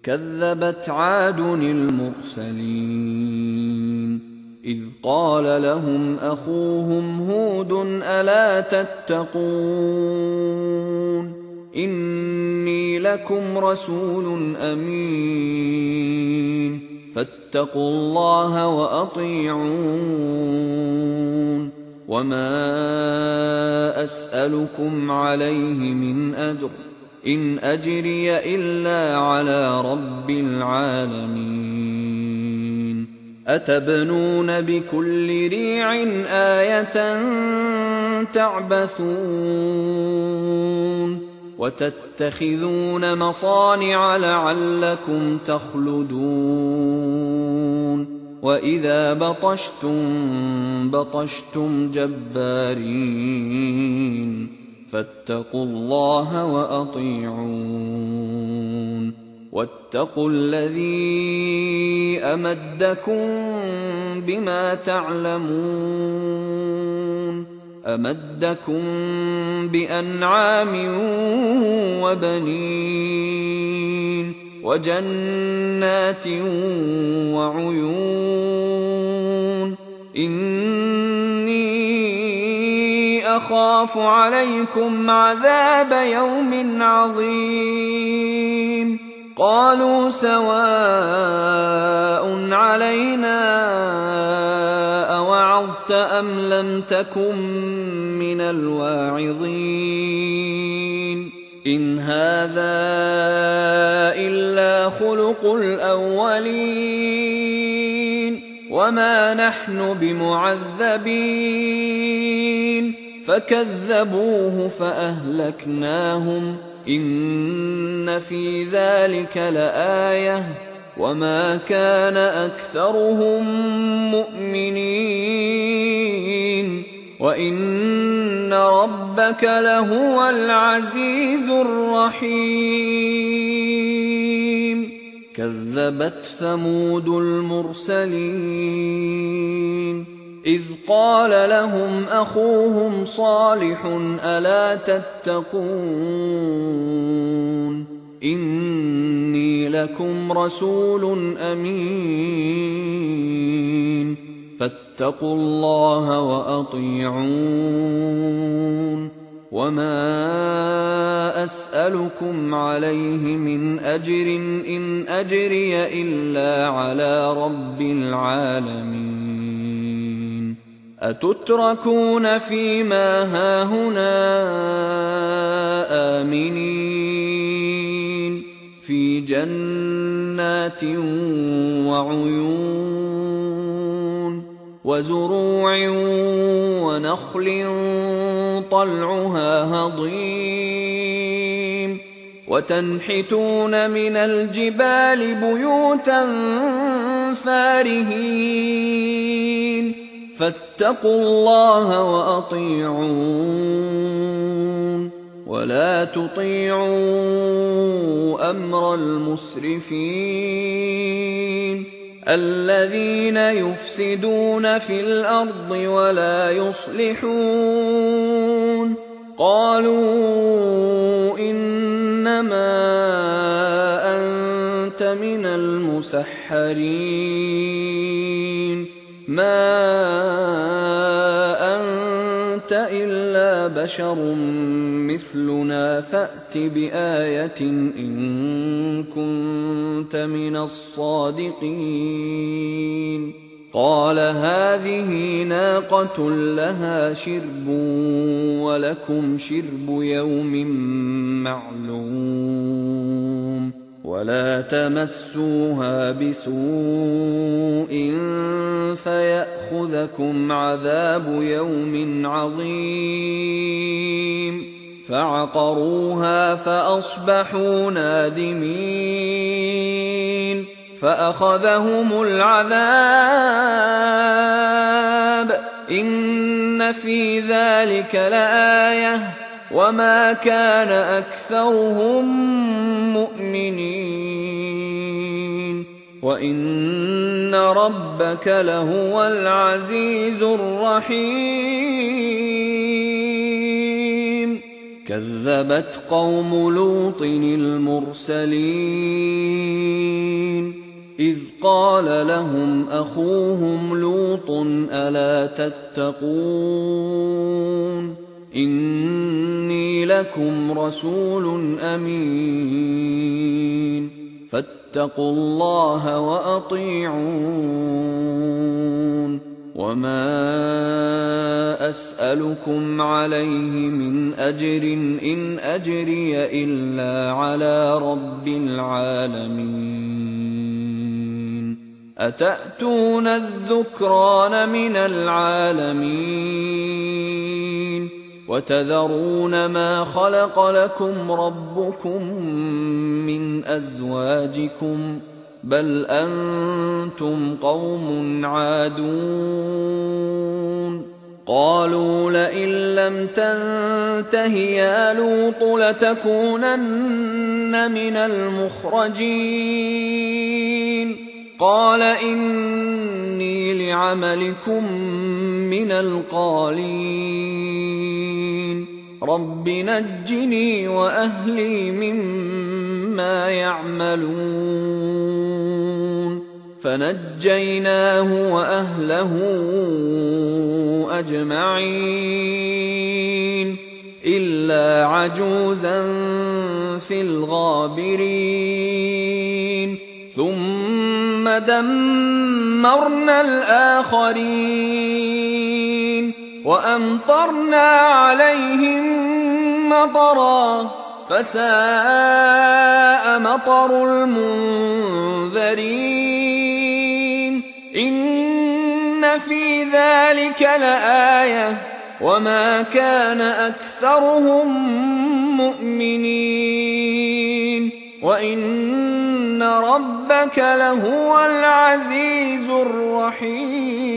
كذبت عاد المرسلين إذ قال لهم أخوهم هود ألا تتقون إني لكم رسول أمين فاتقوا الله وأطيعون وما أسألكم عليه من أجر إن أجري إلا على رب العالمين أتبنون بكل ريع آية تعبثون وتتخذون مصانع لعلكم تخلدون وإذا بطشتم بطشتم جبارين فاتقوا الله وأطيعون واتقوا الذي أمدكم بما تعلمون أمدكم بأنعام وبنين وجنات وعيون إني أخاف عليكم عذاب يوم عظيم قالوا سواء علينا أوعظت أم لم تكن من الواعظين إن هذا إلا خلق الأولين وما نحن بمعذبين فكذبوه فأهلكناهم إن في ذلك لآية وما كان أكثرهم مؤمنين وإن ربك لهو العزيز الرحيم كذبت ثمود المرسلين إذ قال لهم أخوهم صالح ألا تتقون إني لكم رسول أمين فاتقوا الله وأطيعون وما أسألكم عليه من أجر إن أجري إلا على رب العالمين أتتركون فيما هاهنا آمنين في جنات وعيون وزروع ونخل طلعها هضيم وتنحتون من الجبال بيوتا فارهين فاتقوا الله وأطيعون ولا تطيعوا أمر المسرفين الذين يفسدون في الأرض ولا يصلحون قالوا إنما أنت من المسحرين ما أنت إلا بشر مثلنا فأت بآية إن كنت من الصادقين قال هذه ناقة لها شرب ولكم شرب يوم معلوم ولا تمسوها بسوء فيأخذكم عذاب يوم عظيم فعقروها فأصبحوا نادمين فأخذهم العذاب إن في ذلك لآية وما كان أكثرهم مؤمنين وإن ربك لهو العزيز الرحيم كذبت قوم لوط المرسلين إذ قال لهم أخوهم لوط ألا تتقون إني لكم رسول أمين فاتقوا الله وأطيعون وما أسألكم عليه من أجر إن أجري إلا على رب العالمين أتأتون الذكران من العالمين وتذرون ما خلق لكم ربكم من أزواجكم بل أنتم قوم عادون قالوا لئن لم تنته يا لوط لتكونن من المخرجين قال إني لعملكم من القالين رب نجني وأهلي مما يعملون فنجيناه وأهله أجمعين إلا عجوزا في الغابرين ثم دمرنا الآخرين وأمطرنا عليهم مطرا فساء مطر المنذرين إن في ذلك لآية وما كان أكثرهم مؤمنين وإن ربك لهو العزيز الرحيم